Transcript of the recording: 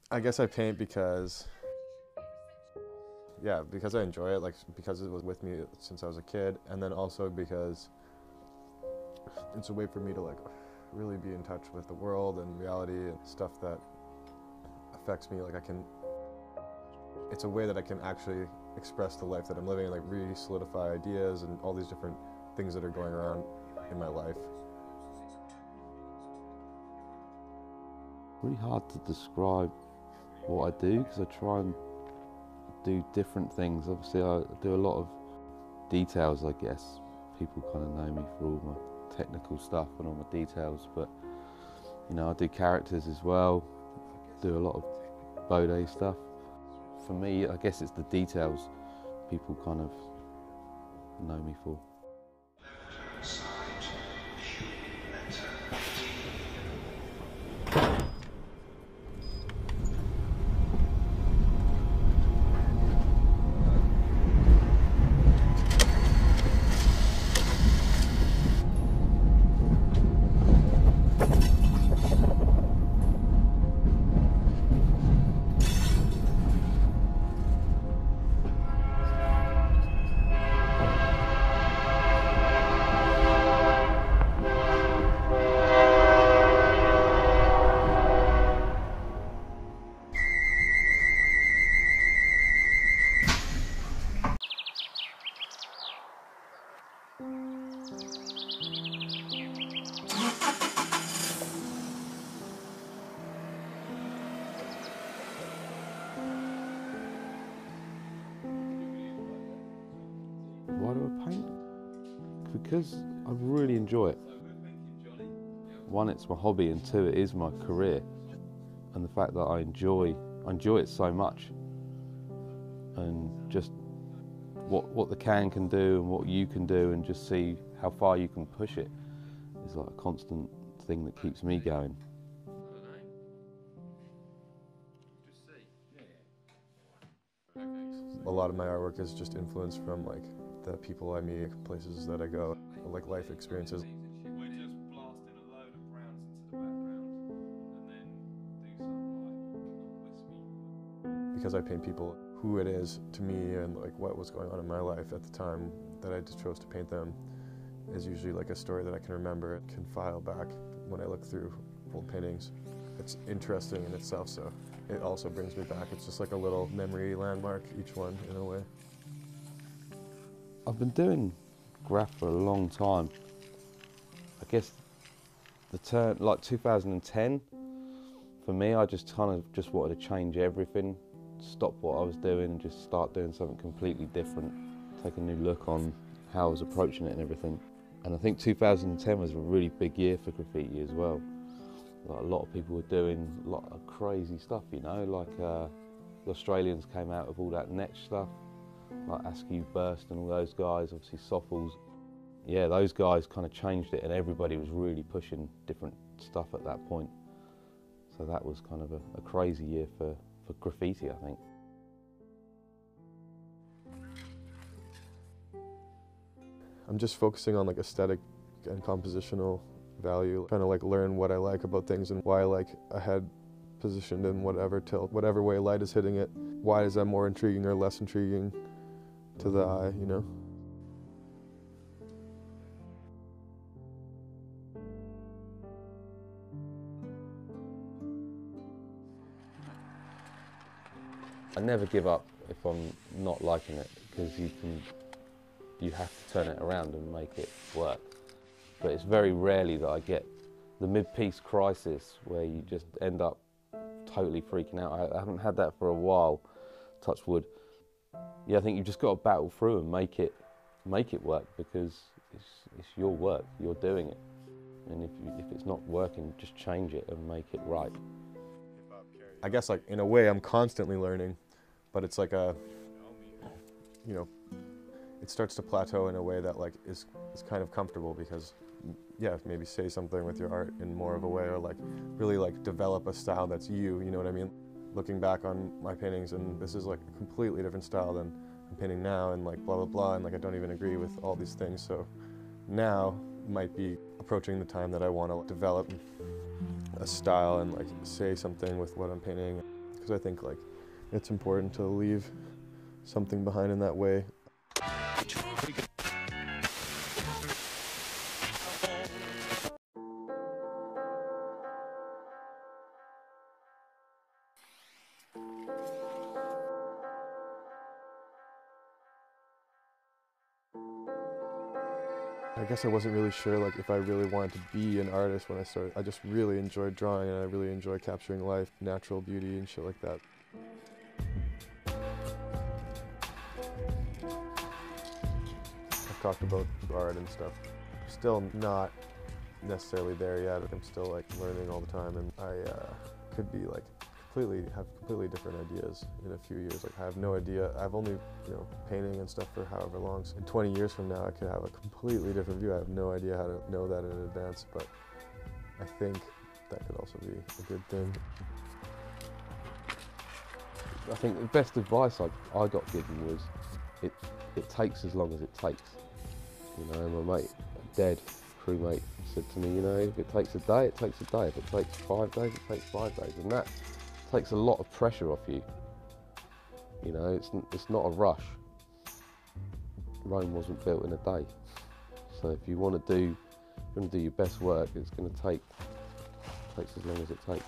I guess I paint because, yeah, because I enjoy it, like because it was with me since I was a kid, and then also because it's a way for me to like really be in touch with the world and reality and stuff that affects me. Like it's a way that I can actually express the life that I'm living and like re-solidify ideas and all these different things that are going around in my life. Really hard to describe what I do because I try and do different things. Obviously I do a lot of details, I guess. People kind of know me for all my technical stuff and all my details, but you know, I do characters as well, do a lot of BONZAI stuff. For me, I guess it's the details people kind of know me for. Why do I paint? Because I really enjoy it. One, it's my hobby, and two, it is my career. And the fact that I enjoy it so much, and just what the can do and what you can do, and just see how far you can push it is like a constant thing that keeps me going. A lot of my artwork is just influenced from like the people I meet, places that I go, like life experiences. Because I paint people, who it is to me and like what was going on in my life at the time that I just chose to paint them is usually like a story that I can remember, can file back when I look through old paintings. It's interesting in itself, so it also brings me back. It's just like a little memory landmark, each one in a way. I've been doing graph for a long time. I guess the turn, like 2010, for me, I just just wanted to change everything, stop what I was doing and just start doing something completely different, take a new look on how I was approaching it and everything. And I think 2010 was a really big year for graffiti as well. Like a lot of people were doing a lot of crazy stuff, you know, like the Australians came out with all that Netch stuff, like Askew Burst and all those guys, obviously Soffles. Yeah, those guys kind of changed it and everybody was really pushing different stuff at that point. So that was kind of a crazy year for graffiti, I think. I'm just focusing on like aesthetic and compositional value, trying to like learn what I like about things and why I like a head positioned in whatever tilt, whatever way light is hitting it. Why is that more intriguing or less intriguing to the eye, you know? I never give up if I'm not liking it, because you have to turn it around and make it work. But it's very rarely that I get the mid-piece crisis where you just end up totally freaking out. I haven't had that for a while, touch wood. Yeah, I think you've just got to battle through and make it work, because it's your work, you're doing it. And if it's not working, just change it and make it right. I guess like in a way I'm constantly learning, but it's like you know, it starts to plateau in a way that like is kind of comfortable, because yeah, maybe say something with your art in more of a way, or like really like develop a style that's you know what I mean? Looking back on my paintings, and this is like a completely different style than I'm painting now, and like blah blah blah, and like I don't even agree with all these things. So now might be approaching the time that I want to develop a style and like say something with what I'm painting, because I think like it's important to leave something behind in that way. I guess I wasn't really sure like if I really wanted to be an artist when I started. I just really enjoyed drawing, and I really enjoy capturing life, natural beauty and shit like that. I've talked about art and stuff. Still not necessarily there yet. I'm still like learning all the time, and I could be like have completely different ideas in a few years. Like I have no idea. I've only, you know, painting and stuff for however long. So in 20 years from now, I could have a completely different view. I have no idea how to know that in advance, but I think that could also be a good thing. I think the best advice I got given was it takes as long as it takes. You know, my mate, dead crewmate, said to me, you know, if it takes a day, it takes a day. If it takes 5 days, it takes 5 days, and that takes a lot of pressure off you. You know, it's not a rush. Rome wasn't built in a day. So if you want to do your best work, it's going to takes as long as it takes.